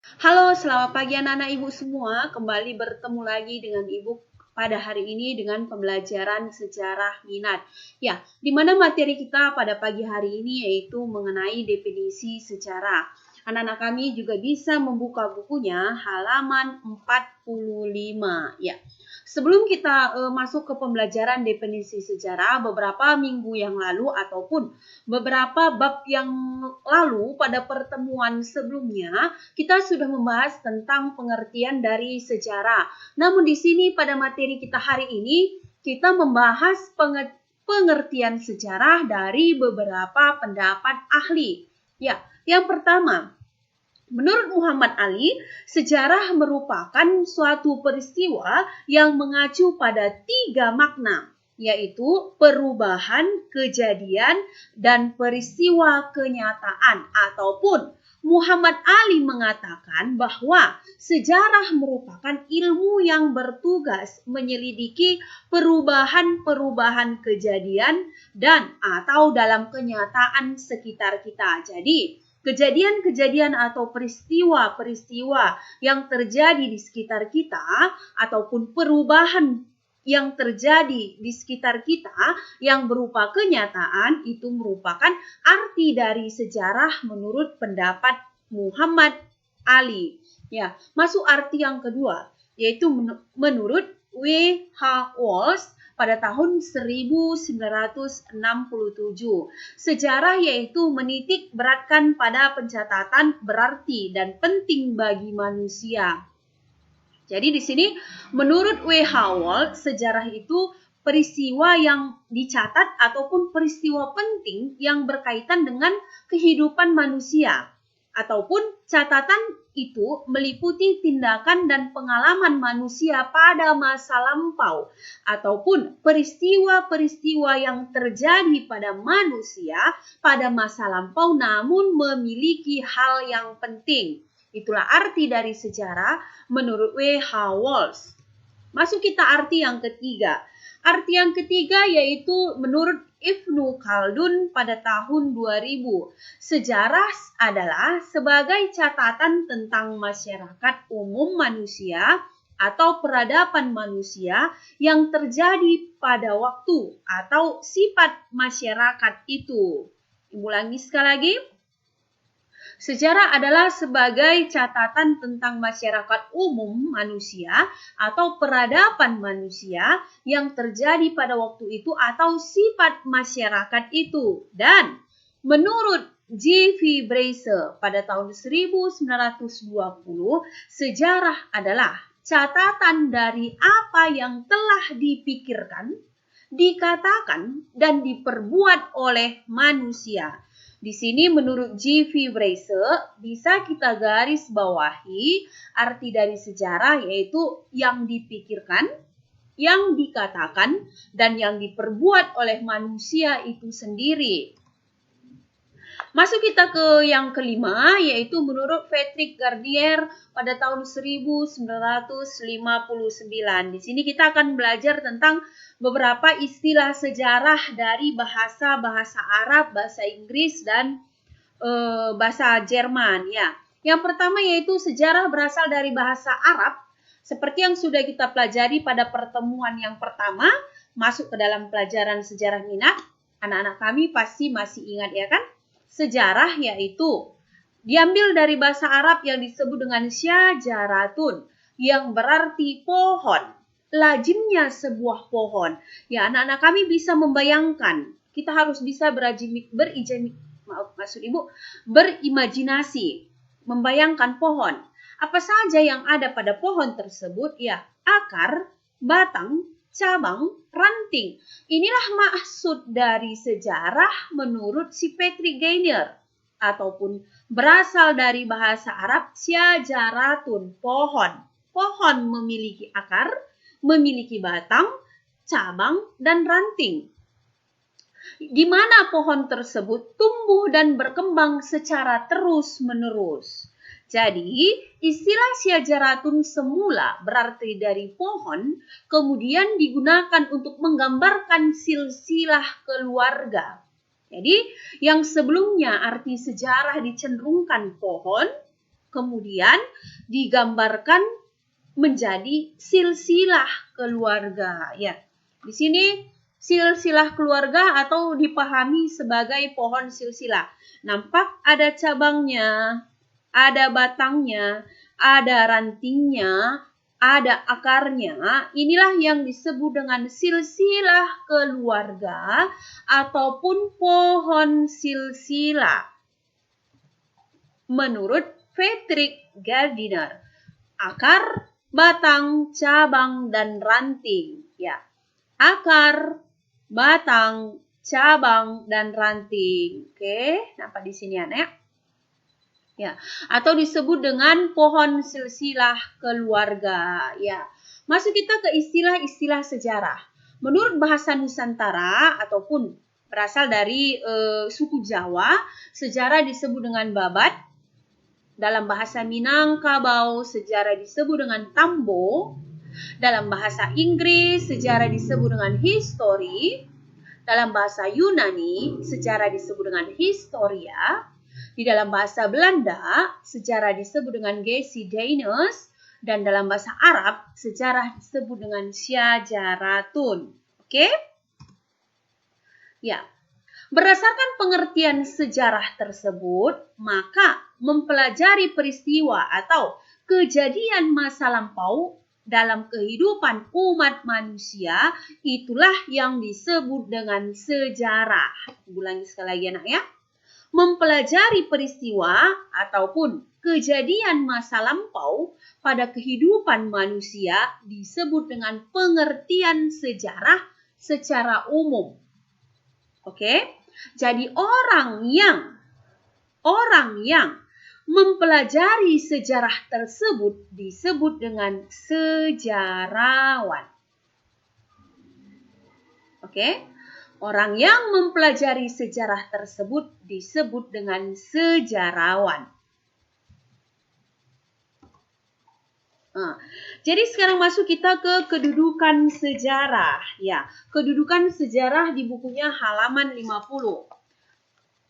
Halo, selamat pagi anak-anak ibu semua. Kembali bertemu lagi dengan ibu pada hari ini dengan pembelajaran sejarah minat. Ya, di mana materi kita pada pagi hari ini yaitu mengenai definisi sejarah. Anak-anak kami juga bisa membuka bukunya halaman 45. Ya. Sebelum kita masuk ke pembelajaran definisi sejarah, beberapa minggu yang lalu ataupun beberapa bab yang lalu pada pertemuan sebelumnya, kita sudah membahas tentang pengertian dari sejarah. Namun di sini pada materi kita hari ini, kita membahas pengertian sejarah dari beberapa pendapat ahli. Ya, yang pertama, menurut Muhammad Ali, sejarah merupakan suatu peristiwa yang mengacu pada 3 makna, yaitu perubahan, kejadian, dan peristiwa kenyataan. Ataupun Muhammad Ali mengatakan bahwa sejarah merupakan ilmu yang bertugas menyelidiki perubahan-perubahan kejadian dan atau dalam kenyataan sekitar kita. Jadi, kejadian-kejadian atau peristiwa-peristiwa yang terjadi di sekitar kita ataupun perubahan yang terjadi di sekitar kita yang berupa kenyataan itu merupakan arti dari sejarah menurut pendapat Muhammad Ali. Ya, masuk arti yang kedua yaitu menurut W.H. Walsh pada tahun 1967. Sejarah yaitu menitik beratkan pada pencatatan berarti dan penting bagi manusia. Jadi di sini menurut W.H. Walsh, sejarah itu peristiwa yang dicatat ataupun peristiwa penting yang berkaitan dengan kehidupan manusia. Ataupun catatan itu meliputi tindakan dan pengalaman manusia pada masa lampau ataupun peristiwa-peristiwa yang terjadi pada manusia pada masa lampau namun memiliki hal yang penting. Itulah arti dari sejarah menurut W.H. Walsh. Masuk kita arti yang ketiga. Arti yang ketiga yaitu menurut Ibnu Khaldun pada tahun 2000. Sejarah adalah sebagai catatan tentang masyarakat umum manusia atau peradaban manusia yang terjadi pada waktu atau sifat masyarakat itu. Ulangi sekali lagi. Sejarah adalah sebagai catatan tentang masyarakat umum manusia atau peradaban manusia yang terjadi pada waktu itu atau sifat masyarakat itu. Dan menurut J.V. Brace pada tahun 1920, sejarah adalah catatan dari apa yang telah dipikirkan, dikatakan, dan diperbuat oleh manusia. Di sini menurut J.V. Brace bisa kita garis bawahi arti dari sejarah yaitu yang dipikirkan, yang dikatakan, dan yang diperbuat oleh manusia itu sendiri. Masuk kita ke yang kelima yaitu menurut Patrick Gardier pada tahun 1959. Di sini kita akan belajar tentang beberapa istilah sejarah dari bahasa-bahasa Arab, bahasa Inggris, dan bahasa Jerman. Ya. Yang pertama yaitu sejarah berasal dari bahasa Arab. Seperti yang sudah kita pelajari pada pertemuan yang pertama, masuk ke dalam pelajaran sejarah minat. Anak-anak kami pasti masih ingat ya kan? Sejarah yaitu diambil dari bahasa Arab yang disebut dengan syajaratun, yang berarti pohon. Lazimnya sebuah pohon. Ya, anak-anak kami bisa membayangkan. Kita harus bisa berimajinasi, membayangkan pohon. Apa saja yang ada pada pohon tersebut? Ya, akar, batang, cabang, ranting. Inilah maksud dari sejarah menurut si Patrick Gardier ataupun berasal dari bahasa Arab syajaratun, pohon. Pohon memiliki akar, memiliki batang, cabang, dan ranting. Di mana pohon tersebut tumbuh dan berkembang secara terus-menerus. Jadi, istilah syajaratun semula berarti dari pohon, kemudian digunakan untuk menggambarkan silsilah keluarga. Jadi, yang sebelumnya arti sejarah dicenderungkan pohon, kemudian digambarkan menjadi silsilah keluarga. Ya, di sini silsilah keluarga atau dipahami sebagai pohon silsilah. Nampak ada cabangnya, ada batangnya, ada rantingnya, ada akarnya. Inilah yang disebut dengan silsilah keluarga ataupun pohon silsilah. Menurut Frederick Gardiner, akar, batang, cabang, dan ranting. Ya, akar, batang, cabang, dan ranting. Oke, nampak di sini anak. Ya, atau disebut dengan pohon silsilah keluarga. Ya, masuk kita ke istilah-istilah sejarah. Menurut bahasa Nusantara ataupun berasal dari suku Jawa, sejarah disebut dengan babat. Dalam bahasa Minangkabau, sejarah disebut dengan tambo. Dalam bahasa Inggris, sejarah disebut dengan history. Dalam bahasa Yunani, sejarah disebut dengan historia. Di dalam bahasa Belanda, sejarah disebut dengan Geschiedenis, dan dalam bahasa Arab, sejarah disebut dengan syajaratun. Oke? Ya. Berdasarkan pengertian sejarah tersebut, maka mempelajari peristiwa atau kejadian masa lampau dalam kehidupan umat manusia, itulah yang disebut dengan sejarah. Ulangi sekali lagi anak ya. Mempelajari peristiwa ataupun kejadian masa lampau pada kehidupan manusia disebut dengan pengertian sejarah secara umum. Oke? Jadi orang yang mempelajari sejarah tersebut disebut dengan sejarawan. Oke? Orang yang mempelajari sejarah tersebut disebut dengan sejarawan. Jadi sekarang masuk kita ke kedudukan sejarah. Ya, kedudukan sejarah di bukunya halaman 50.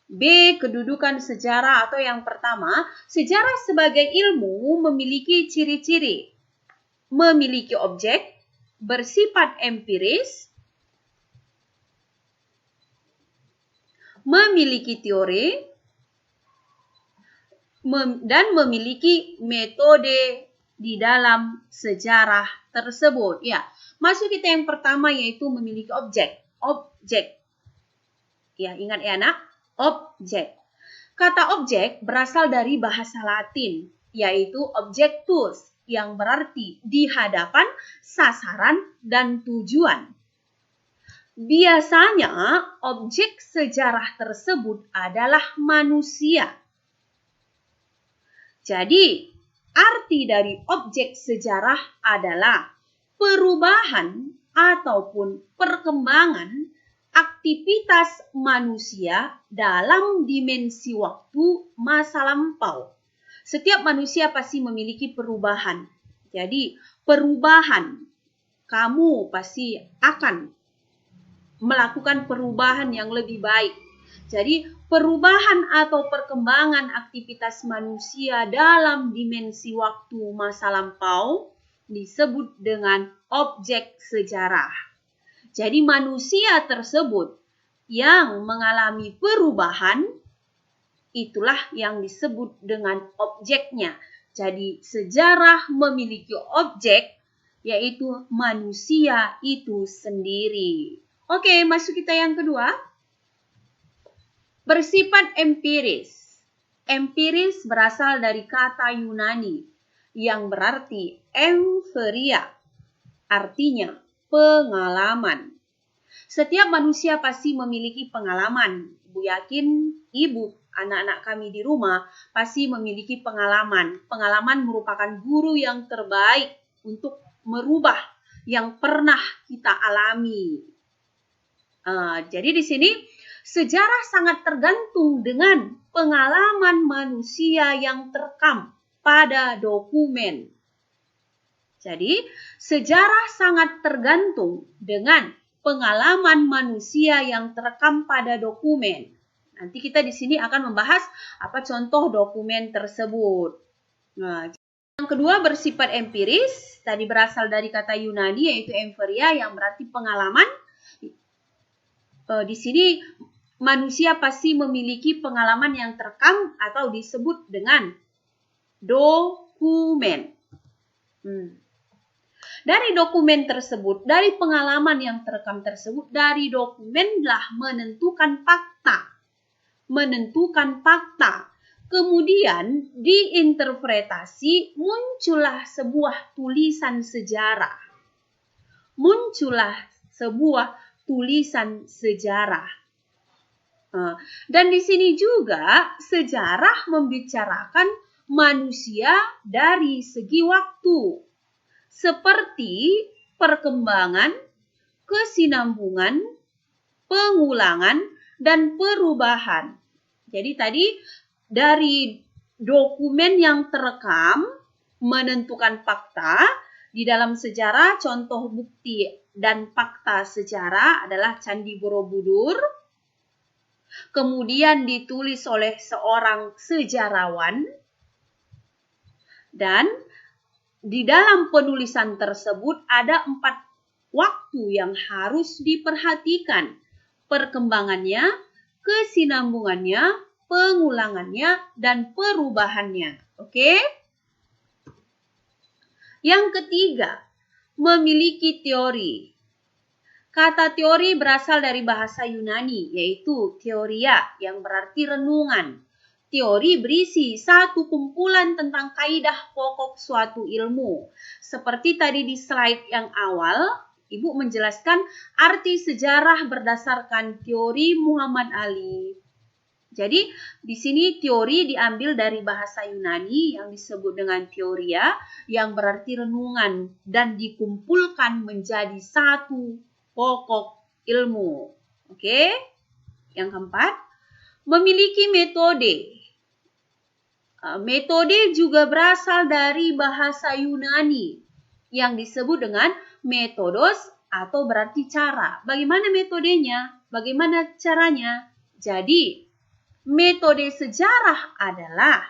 B. Kedudukan sejarah atau yang pertama, sejarah sebagai ilmu memiliki ciri-ciri. Memiliki objek, bersifat empiris, memiliki teori, dan memiliki metode di dalam sejarah tersebut. Ya, masuk kita yang pertama yaitu memiliki objek. Objek. Ya, ingat ya anak, objek. Kata objek berasal dari bahasa Latin, yaitu objectus, yang berarti di hadapan, sasaran, dan tujuan. Biasanya objek sejarah tersebut adalah manusia. Jadi, arti dari objek sejarah adalah perubahan ataupun perkembangan aktivitas manusia dalam dimensi waktu masa lampau. Setiap manusia pasti memiliki perubahan. Jadi, perubahan, kamu pasti akan melakukan perubahan yang lebih baik. Jadi, perubahan atau perkembangan aktivitas manusia dalam dimensi waktu masa lampau disebut dengan objek sejarah. Jadi, manusia tersebut yang mengalami perubahan, itulah yang disebut dengan objeknya. Jadi, sejarah memiliki objek, yaitu manusia itu sendiri. Oke, masuk kita yang kedua. Bersifat empiris. Empiris berasal dari kata Yunani yang berarti emphyria, artinya pengalaman. Setiap manusia pasti memiliki pengalaman. Ibu yakin ibu, anak-anak kami di rumah pasti memiliki pengalaman. Pengalaman merupakan guru yang terbaik untuk merubah yang pernah kita alami. Jadi di sini sejarah sangat tergantung dengan pengalaman manusia yang terekam pada dokumen. Jadi sejarah sangat tergantung dengan pengalaman manusia yang terekam pada dokumen. Nanti kita di sini akan membahas apa contoh dokumen tersebut. Nah, yang kedua bersifat empiris, tadi berasal dari kata Yunani yaitu emphyria yang berarti pengalaman. Di sini manusia pasti memiliki pengalaman yang terekam atau disebut dengan dokumen. Dari dokumen tersebut, dari pengalaman yang terekam tersebut, dari dokumenlah menentukan fakta. Kemudian diinterpretasi, muncullah sebuah tulisan sejarah. Dan di sini juga sejarah membicarakan manusia dari segi waktu, seperti perkembangan, kesinambungan, pengulangan, dan perubahan. Jadi tadi dari dokumen yang terekam menentukan fakta. Di dalam sejarah, contoh bukti dan fakta sejarah adalah Candi Borobudur. Kemudian ditulis oleh seorang sejarawan. Dan di dalam penulisan tersebut ada 4 waktu yang harus diperhatikan. Perkembangannya, kesinambungannya, pengulangannya, dan perubahannya. Oke? Yang ketiga, memiliki teori. Kata teori berasal dari bahasa Yunani, yaitu theoria, yang berarti renungan. Teori berisi satu kumpulan tentang kaidah pokok suatu ilmu. Seperti tadi di slide yang awal, Ibu menjelaskan arti sejarah berdasarkan teori Muhammad Ali. Jadi di sini teori diambil dari bahasa Yunani yang disebut dengan teoria, yang berarti renungan dan dikumpulkan menjadi satu pokok ilmu. Oke? Yang keempat, memiliki metode. Metode juga berasal dari bahasa Yunani yang disebut dengan metodos atau berarti cara. Bagaimana metodenya? Bagaimana caranya? Jadi, metode sejarah adalah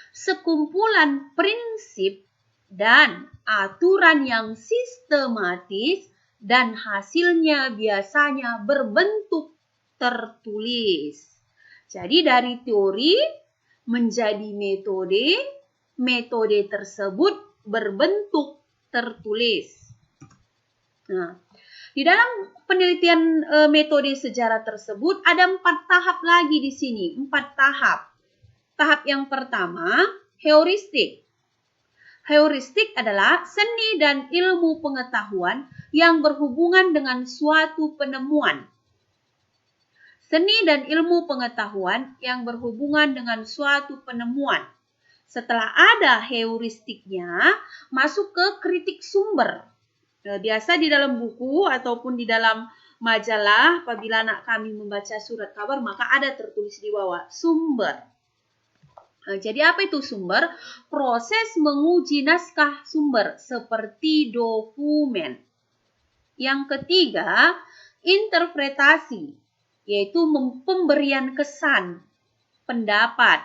sekumpulan prinsip dan aturan yang sistematis dan hasilnya biasanya berbentuk tertulis. Jadi dari teori menjadi metode, metode tersebut berbentuk tertulis. Nah, di dalam penelitian metode sejarah tersebut ada 4 tahap lagi di sini, 4 tahap. Tahap yang pertama, heuristik. Heuristik adalah seni dan ilmu pengetahuan yang berhubungan dengan suatu penemuan. Seni dan ilmu pengetahuan yang berhubungan dengan suatu penemuan. Setelah ada heuristiknya, masuk ke kritik sumber. Biasa di dalam buku ataupun di dalam majalah, apabila anak kami membaca surat kabar, maka ada tertulis di bawah sumber. Jadi apa itu sumber? Proses menguji naskah sumber seperti dokumen. Yang ketiga, interpretasi, yaitu pemberian kesan, pendapat.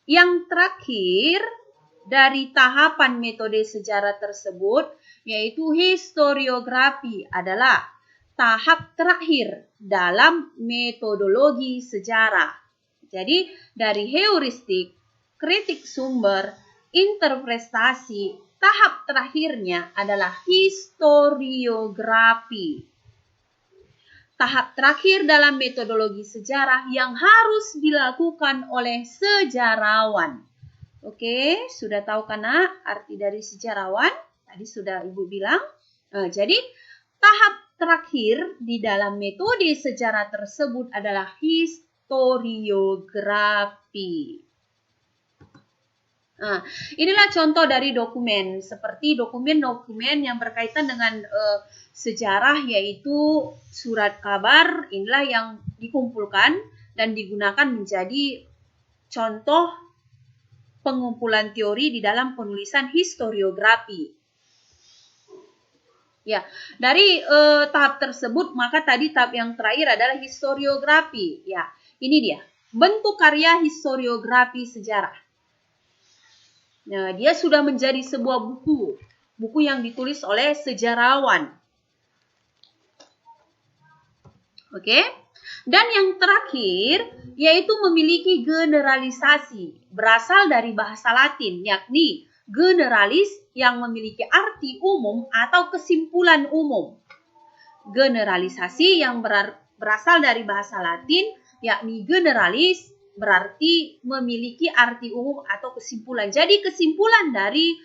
Yang terakhir dari tahapan metode sejarah tersebut, yaitu historiografi, adalah tahap terakhir dalam metodologi sejarah. Jadi dari heuristik, kritik sumber, interpretasi, tahap terakhirnya adalah historiografi. Tahap terakhir dalam metodologi sejarah yang harus dilakukan oleh sejarawan. Oke, sudah tahu kan arti dari sejarawan? Tadi sudah Ibu bilang. Jadi tahap terakhir di dalam metode sejarah tersebut adalah historiografi. Inilah contoh dari dokumen, seperti dokumen-dokumen yang berkaitan dengan sejarah, yaitu surat kabar. Inilah yang dikumpulkan dan digunakan menjadi contoh pengumpulan teori di dalam penulisan historiografi. Ya, dari tahap tersebut, maka tadi tahap yang terakhir adalah historiografi. Ya, ini dia bentuk karya historiografi sejarah. Nah, dia sudah menjadi sebuah buku yang ditulis oleh sejarawan. Oke. Dan yang terakhir yaitu memiliki generalisasi berasal dari bahasa Latin, yakni generalis yang memiliki arti umum atau kesimpulan umum. Generalisasi yang berasal dari bahasa Latin, yakni generalis, berarti memiliki arti umum atau kesimpulan. Jadi kesimpulan dari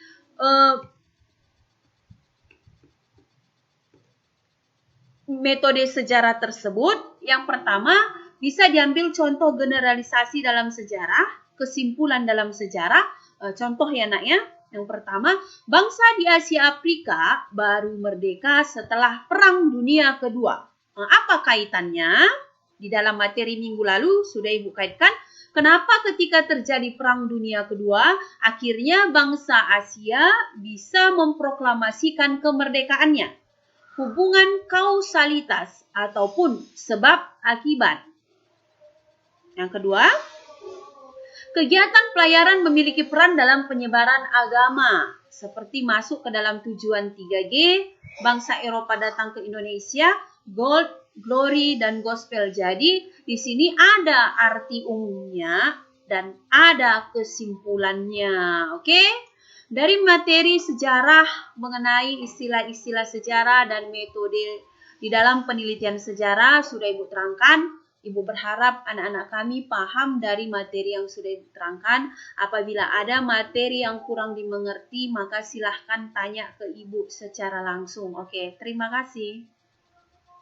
metode sejarah tersebut, yang pertama bisa diambil contoh generalisasi dalam sejarah, kesimpulan dalam sejarah. Contoh ya nak ya. Yang pertama, bangsa di Asia Afrika baru merdeka setelah Perang Dunia Kedua. Apa kaitannya? Di dalam materi minggu lalu sudah Ibu kaitkan. Kenapa ketika terjadi Perang Dunia Kedua, akhirnya bangsa Asia bisa memproklamasikan kemerdekaannya? Hubungan kausalitas ataupun sebab akibat. Yang kedua, kegiatan pelayaran memiliki peran dalam penyebaran agama, seperti masuk ke dalam tujuan 3G, bangsa Eropa datang ke Indonesia, Gold, Glory, dan Gospel. Jadi di sini ada arti umumnya dan ada kesimpulannya. Oke? Dari materi sejarah mengenai istilah-istilah sejarah dan metode di dalam penelitian sejarah sudah Ibu terangkan. Ibu berharap anak-anak kami paham dari materi yang sudah Ibu terangkan. Apabila ada materi yang kurang dimengerti, maka silahkan tanya ke Ibu secara langsung. Oke, terima kasih.